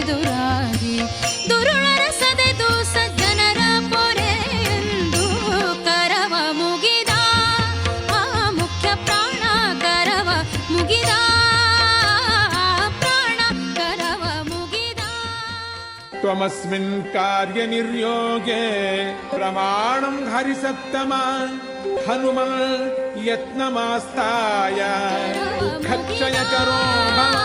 ಎದುರಾಗಿ ದುರುಳರ ಸದೆದು ಸಜ್ಜನರ ಪೊರೆಯೆಂದು ಕರವ ಮುಗಿದ ಆ ಮುಖ್ಯ ಪ್ರಾಣ ಕರವ ಮುಗಿದ ಪ್ರಾಣ ಕರವ ಮುಗಿದ. ತ್ವಮಸ್ಮಿನ್ ಕಾರ್ಯ ನಿರ್ಯೋಗೆ ಪ್ರಮಾಣಂ ಹರಿಸತ್ತಮ ಹನುಮನ್ ಯತ್ನಮಾಸ್ತಾಯ ಖಕ್ಷಯ ಕರೋ ಭವ